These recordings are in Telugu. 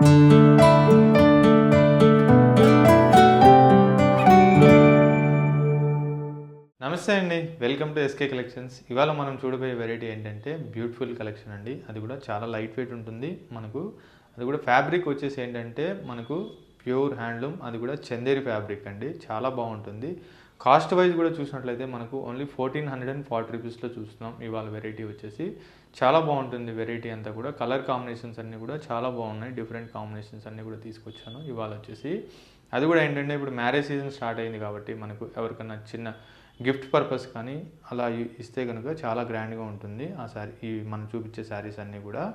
నమస్తే అండి, వెల్కమ్ టు ఎస్కే కలెక్షన్స్. ఇవాళ మనం చూడబోయే వెరైటీ ఏంటంటే బ్యూటిఫుల్ కలెక్షన్ అండి. అది కూడా చాలా లైట్ వెయిట్ ఉంటుంది మనకు. అది కూడా ఫ్యాబ్రిక్ వచ్చేసి ఏంటంటే మనకు ప్యూర్ హ్యాండ్లూమ్, అది కూడా చందేరి ఫ్యాబ్రిక్ అండి. చాలా బాగుంటుంది. కాస్ట్ వైజ్ కూడా చూసినట్లయితే మనకు ఓన్లీ 1440 రూపీస్లో చూస్తున్నాం. ఇవాళ వెరైటీ వచ్చేసి చాలా బాగుంటుంది. వెరైటీ అంతా కూడా కలర్ కాంబినేషన్స్ అన్నీ కూడా చాలా బాగున్నాయి. డిఫరెంట్ కాంబినేషన్స్ అన్నీ కూడా తీసుకొచ్చాను ఇవాళ వచ్చేసి. అది కూడా ఏంటంటే ఇప్పుడు మ్యారేజ్ సీజన్ స్టార్ట్ అయింది కాబట్టి మనకు ఎవరికన్నా చిన్న గిఫ్ట్ పర్పస్ కానీ అలా ఇస్తే కనుక చాలా గ్రాండ్గా ఉంటుంది ఆ శారీ. ఈ మనం చూపించే శారీస్ అన్నీ కూడా.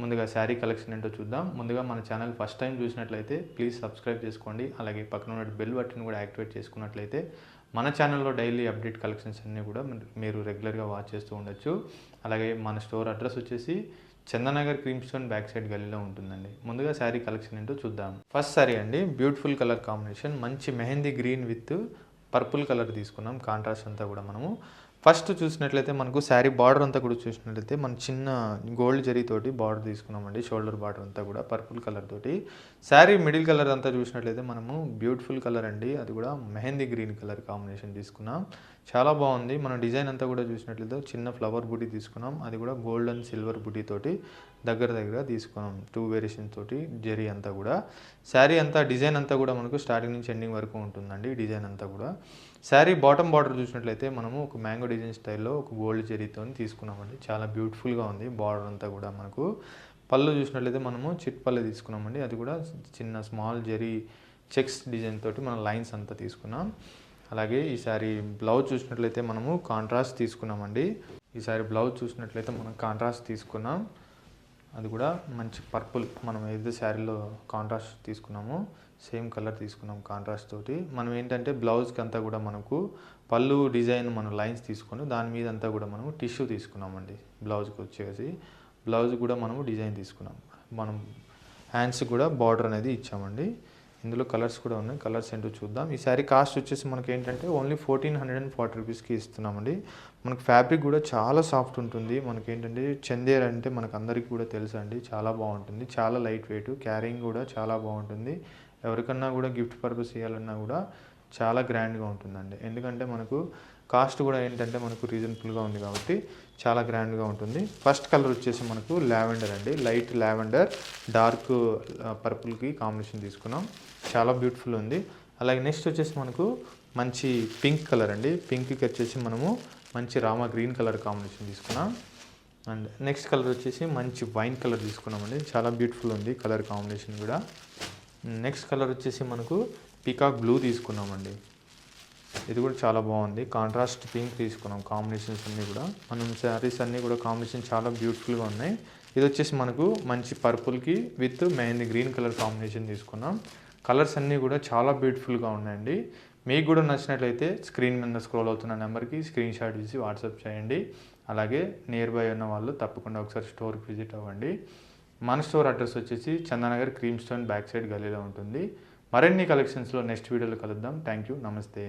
ముందుగా శారీ కలెక్షన్ ఏంటో చూద్దాం. ముందుగా మన ఛానల్ ఫస్ట్ టైం చూసినట్లయితే ప్లీజ్ సబ్స్క్రైబ్ చేసుకోండి. అలాగే పక్కన ఉన్న బెల్ బటన్ కూడా యాక్టివేట్ చేసుకున్నట్లయితే మన ఛానల్లో డైలీ అప్డేట్ కలెక్షన్స్ అన్నీ కూడా మీరు రెగ్యులర్గా వాచ్ చేస్తూ ఉండొచ్చు. అలాగే మన స్టోర్ అడ్రస్ వచ్చేసి Chandanagar cream stone back side గల్లీలో ఉంటుందండి. ముందుగా శారీ కలెక్షన్ ఏంటో చూద్దాం. ఫస్ట్ శారీ అండి, బ్యూటిఫుల్ కలర్ కాంబినేషన్, మంచి mehndi green with purple colour తీసుకున్నాం. కాంట్రాస్ట్ అంతా కూడా మనము ఫస్ట్ చూసినట్లయితే మనకు శారీ బార్డర్ అంతా కూడా చూసినట్లయితే మన చిన్న గోల్డ్ జరీతోటి బార్డర్ తీసుకున్నామండి. షోల్డర్ బార్డర్ అంతా కూడా పర్పుల్ కలర్ తోటి. శారీ మిడిల్ కలర్ అంతా చూసినట్లయితే మనము బ్యూటిఫుల్ కలర్ అండి, అది కూడా మెహందీ గ్రీన్ కలర్ కాంబినేషన్ తీసుకున్నాం. చాలా బాగుంది. మనం డిజైన్ అంతా కూడా చూసినట్లయితే చిన్న ఫ్లవర్ బుటీ తీసుకున్నాం. అది కూడా గోల్డ్ అండ్ సిల్వర్ బుటీ తోటి దగ్గర తీసుకున్నాం. 2 వేరియేషన్ తోటి జరీ అంతా కూడా. శారీ అంతా డిజైన్ అంతా కూడా మనకు స్టార్టింగ్ నుంచి ఎండింగ్ వరకు ఉంటుందండి డిజైన్ అంతా కూడా. శారీ బాటమ్ బార్డర్ చూసినట్లయితే మనము ఒక మ్యాంగో డిజైన్ స్టైల్లో ఒక గోల్డ్ జరీతో తీసుకున్నామండి. చాలా బ్యూటిఫుల్గా ఉంది బార్డర్ అంతా కూడా మనకు. పళ్ళు చూసినట్లయితే మనము చిట్ పళ్ళు తీసుకున్నామండి. అది కూడా చిన్న స్మాల్ జరీ చెక్స్ డిజైన్ తోటి మనం లైన్స్ అంతా తీసుకున్నాం. అలాగే ఈ శారీ బ్లౌజ్ చూసినట్లయితే మనము కాంట్రాస్ట్ తీసుకున్నామండి. ఈ శారీ బ్లౌజ్ చూసినట్లయితే మనం కాంట్రాస్ట్ తీసుకున్నాం. అది కూడా మంచి పర్పుల్, మనం ఏదైతే శారీలో కాంట్రాస్ట్ తీసుకున్నామో సేమ్ కలర్ తీసుకున్నాం కాంట్రాస్ట్ తోటి. మనం ఏంటంటే బ్లౌజ్కి అంతా కూడా మనకు పళ్ళు డిజైన్ మనం లైన్స్ తీసుకొని దాని మీద అంతా కూడా మనము టిష్యూ తీసుకున్నామండి. బ్లౌజ్కి వచ్చేసి బ్లౌజ్ కూడా మనము డిజైన్ తీసుకున్నాం. మనం హ్యాండ్స్ కూడా బార్డర్ అనేది ఇచ్చామండి. ఇందులో కలర్స్ కూడా ఉన్నాయి. కలర్స్ ఏంటో చూద్దాం. ఈ శారీ కాస్ట్ వచ్చేసి మనకి ఏంటంటే ఓన్లీ 1440 రూపీస్కి ఇస్తున్నామండి. మనకు ఫ్యాబ్రిక్ కూడా చాలా సాఫ్ట్ ఉంటుంది. మనకి ఏంటంటే చందేర్ అంటే మనకు అందరికీ కూడా తెలుసు అండి, చాలా బాగుంటుంది. చాలా లైట్ వెయిట్, క్యారింగ్ కూడా చాలా బాగుంటుంది. ఎవరికన్నా కూడా గిఫ్ట్ పర్పస్ ఇవ్వాలన్నా కూడా చాలా గ్రాండ్గా ఉంటుందండి. ఎందుకంటే మనకు కాస్ట్ కూడా ఏంటంటే మనకు రీజనబుల్గా ఉంది కాబట్టి చాలా గ్రాండ్గా ఉంటుంది. ఫస్ట్ కలర్ వచ్చేసి మనకు లావెండర్ అండి, లైట్ లావెండర్ డార్క్ పర్పుల్కి కాంబినేషన్ తీసుకున్నాం. చాలా బ్యూటిఫుల్ ఉంది. అలాగే నెక్స్ట్ వచ్చేసి మనకు మంచి పింక్ కలర్ అండి. పింక్కి వచ్చేసి మనము మంచి రామా గ్రీన్ కలర్ కాంబినేషన్ తీసుకున్నాం. అండ్ నెక్స్ట్ కలర్ వచ్చేసి మంచి వైన్ కలర్ తీసుకున్నామండి. చాలా బ్యూటిఫుల్ ఉంది కలర్ కాంబినేషన్ కూడా. నెక్స్ట్ కలర్ వచ్చేసి మనకు పీకాక్ బ్లూ తీసుకున్నామండి. ఇది కూడా చాలా బాగుంది. కాంట్రాస్ట్ పింక్ తీసుకున్నాం. కాంబినేషన్స్ అన్నీ కూడా మనం శారీస్ అన్నీ కూడా కాంబినేషన్ చాలా బ్యూటిఫుల్గా ఉన్నాయి. ఇది వచ్చేసి మనకు మంచి పర్పుల్కి with mehndi green colour combination తీసుకున్నాం. కలర్స్ అన్నీ కూడా చాలా బ్యూటిఫుల్గా ఉన్నాయండి. మీకు కూడా నచ్చినట్లయితే స్క్రీన్ మీద స్క్రోల్ అవుతున్న నెంబర్కి స్క్రీన్ షాట్ తీసి వాట్సాప్ చేయండి. అలాగే నియర్ బై ఉన్న వాళ్ళు తప్పకుండా ఒకసారి స్టోర్కి విజిట్ అవ్వండి. మన స్టోర్ అడ్రస్ వచ్చేసి Chandanagar cream stone back side గల్లీలో ఉంటుంది. మరిన్ని కలెక్షన్స్లో నెక్స్ట్ వీడియోలో కలుద్దాం. థ్యాంక్ యూ, నమస్తే.